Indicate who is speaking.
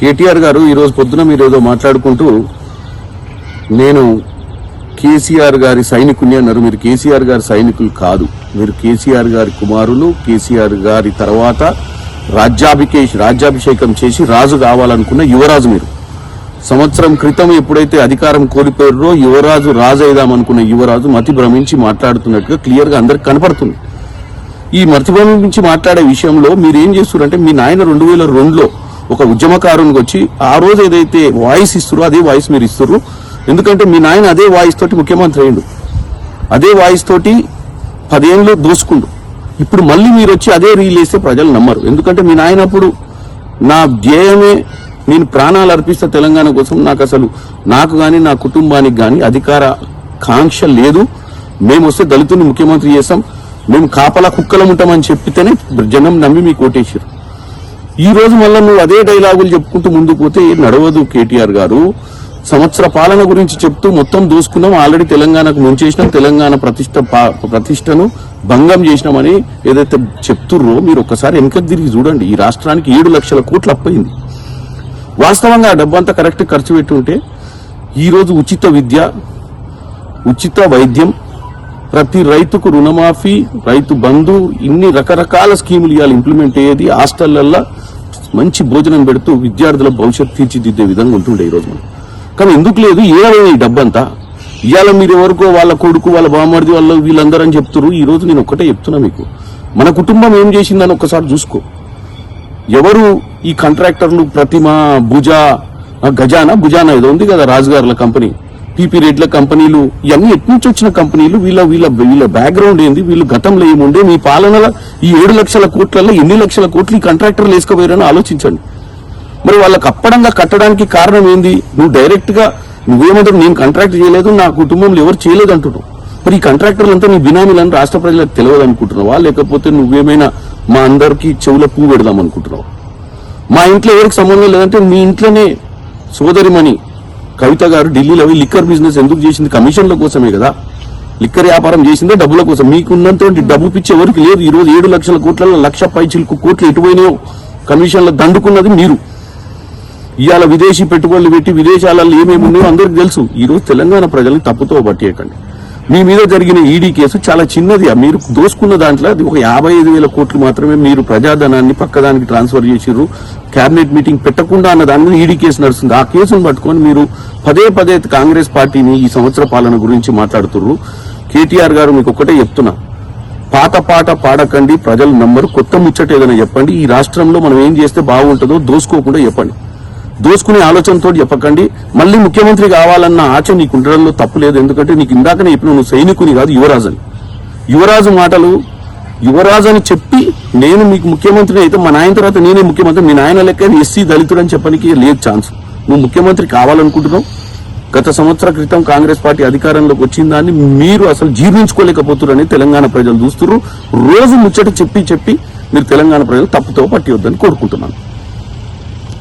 Speaker 1: కేటీఆర్ గారు ఈరోజు పొద్దున మీరు ఏదో మాట్లాడుకుంటూ నేను కేసీఆర్ గారి సైనికుని అన్నారు. మీరు కేసీఆర్ గారి సైనికులు కాదు, మీరు కేసీఆర్ గారి కుమారులు. కేసీఆర్ గారి తర్వాత రాజ్యాభిషేకం చేసి రాజు కావాలనుకున్న యువరాజు మీరు. సంవత్సరం క్రితం ఎప్పుడైతే అధికారం కోల్పోయారో యువరాజు రాజు అయిదామనుకున్న యువరాజు మతి భ్రమించి మాట్లాడుతున్నట్టుగా క్లియర్ గా అందరికి కనపడుతుంది. ఈ మతి భ్రమించి మాట్లాడే విషయంలో మీరు ఏం చేస్తున్నారంటే, మీ నాయన 2002లో ఒక ఉద్యమకారునికి వచ్చి ఆ రోజు ఏదైతే వాయిస్ ఇస్తురో అదే వాయిస్ మీరు ఇస్తుర్రు. ఎందుకంటే మీ నాయన అదే వాయిస్ తోటి ముఖ్యమంత్రి అయ్యిండు, అదే వాయిస్ తోటి 10 ఏళ్ళు దోసుకుండు. ఇప్పుడు మళ్ళీ మీరు వచ్చి అదే రీల్ వేస్తే ప్రజలు నమ్మరు. ఎందుకంటే మీ నాయన అప్పుడు నా ధ్యేయమే, నేను ప్రాణాలు అర్పిస్తా తెలంగాణ కోసం, నాకు కానీ నా కుటుంబానికి కానీ అధికార కాంక్ష లేదు, మేము వస్తే దళితుని ముఖ్యమంత్రి చేస్తాం, మేము కాపలా కుక్కలం ఉంటామని చెప్పితేనే జనం నమ్మి మీకు ఓటేసారు. ఈ రోజు మళ్ళీ నువ్వు అదే డైలాగులు చెప్పుకుంటూ ముందుకు పోతే నడవదు. కేటీఆర్ గారు సంవత్సర పాలన గురించి చెప్తూ మొత్తం దోసుకున్నాం, ఆల్రెడీ తెలంగాణకు ముంచేసినాం, తెలంగాణ ప్రతిష్టను భంగం చేసినామని ఏదైతే చెప్తుర్రో మీరు ఒక్కసారి వెనక్కి తిరిగి చూడండి. ఈ రాష్ట్రానికి 7 లక్షల కోట్లు అప్పయింది. వాస్తవంగా ఆ డబ్బంతా కరెక్ట్ ఖర్చు పెట్టి ఉంటే ఈరోజు ఉచిత విద్య, ఉచిత వైద్యం, ప్రతి రైతుకు రుణమాఫీ, రైతు బంధు, ఇన్ని రకరకాల స్కీములు ఇవాళ ఇంప్లిమెంట్ అయ్యేది. హాస్టళ్లల్లో మంచి భోజనం పెడుతూ విద్యార్థుల భవిష్యత్తు తీర్చిదిద్దే విధంగా ఉంటుండే ఈరోజు మనం. కానీ ఎందుకు లేదు? ఏమైనా ఈ డబ్బంతా ఇవాళ మీరు ఎవరికో వాళ్ళ కొడుకు, వాళ్ళ బామ్మర్ది, వాళ్ళ వీళ్ళందరూ అని చెప్తున్నారు. ఈ రోజు నేను ఒక్కటే చెప్తున్నా, మీకు మన కుటుంబం ఏం చేసిందని ఒక్కసారి చూసుకో. ఎవరు ఈ కాంట్రాక్టర్లు? ప్రతిమ, భుజానా ఏదో ఉంది కదా, రాజుగారుల కంపెనీ, పీపీ రెడ్ల కంపెనీలు, ఇవన్నీ ఎట్నుంచి వచ్చిన కంపెనీలు? వీళ్ళ బ్యాక్గ్రౌండ్ ఏంది? వీళ్ళు గతంలో ఏముండే? మీ పాలనలో ఈ 7 లక్షల కోట్లలో ఎన్ని లక్షల కోట్లు ఈ కాంట్రాక్టర్లు వేసుకుపోయారని ఆలోచించండి. మరి వాళ్ళకి అప్పడంగా కట్టడానికి కారణం ఏంది? నువ్వు డైరెక్ట్ గా నువ్వేమంటారు, నేను కాంట్రాక్ట్ చేయలేదు, నా కుటుంబంలో ఎవరు చేయలేదు అంటున్నావు. మరి ఈ కాంట్రాక్టర్లంతా నీ బినామీలని రాష్ట్ర ప్రజలకు తెలియదు అనుకుంటున్నావా? లేకపోతే నువ్వేమైనా మా అందరికి చెవుల పువ్వు పెడదాం అనుకుంటున్నావు? మా ఇంట్లో ఎవరికి సంబంధం లేదంటే మీ ఇంట్లోనే సోదరిమణి కవిత గారు ఢిల్లీలో లిక్కర్ బిజినెస్ ఎందుకు చేసింది? కమిషన్ల కోసమే కదా. లిక్కర్ వ్యాపారం చేసిందే డబ్బుల కోసం. మీకున్నంత డబ్బు పిచ్చి ఎవరికి లేదు. ఈ రోజు 7 లక్షల కోట్లలో 1,00,000 పైచిలకు కోట్లు ఎటుపోయినాయో కమిషన్లు దండుకున్నది మీరు. ఇవాళ విదేశీ పెట్టుబడులు పెట్టి విదేశాలలో ఏమేమి ఉన్నాయో అందరికి తెలుసు. ఈ రోజు తెలంగాణ ప్రజల్ని తప్పుతో పట్టేయకండి. మీ మీద జరిగిన ఈడీ కేసు చాలా చిన్నది. మీరు దోసుకున్న దాంట్లో అది ఒక 55,000 కోట్లు మాత్రమే. మీరు ప్రజాధనాన్ని పక్కదానికి ట్రాన్స్ఫర్ చేసిర్రు. కేబినెట్ మీటింగ్ పెట్టకుండా అన్న దాని మీద ఈడీ కేసు నడుస్తుంది. ఆ కేసును పట్టుకొని మీరు పదే కాంగ్రెస్ పార్టీని ఈ సంవత్సర పాలన గురించి మాట్లాడుతుర్రు. కేటీఆర్ గారు మీకు ఒక్కటే చెప్తున్నా, పాత పాట పాడకండి, ప్రజలు నమ్మరు. కొత్త ముచ్చట ఏదైనా చెప్పండి. ఈ రాష్ట్రంలో మనం ఏం చేస్తే బాగుంటుందో దోసుకోకుండా చెప్పండి. దోసుకునే ఆలోచనతో చెప్పకండి. మళ్ళీ ముఖ్యమంత్రి కావాలన్న ఆశ నీకు ఉండడంలో తప్పు లేదు. ఎందుకంటే నీకు ఇందాకనే చెప్పిన, నువ్వు సైనికుని కాదు, యువరాజు. యువరాజు మాటలు, యువరాజు అని చెప్పి నేను మీకు ముఖ్యమంత్రి అయితే మా నాయన తర్వాత నేనే ముఖ్యమంత్రి, మీ నాయన లెక్క ఎస్సీ దళితుడు అని చెప్పడానికి లేదు ఛాన్స్. నువ్వు ముఖ్యమంత్రి కావాలనుకుంటున్నావు. గత సంవత్సర క్రితం కాంగ్రెస్ పార్టీ అధికారంలోకి వచ్చిన దాన్ని మీరు అసలు జీర్ణించుకోలేకపోతున్నారని తెలంగాణ ప్రజలు చూస్తున్నారు. రోజు ముచ్చట చెప్పి మీరు తెలంగాణ ప్రజలు తప్పుతో పట్టివద్దని కోరుకుంటున్నాను.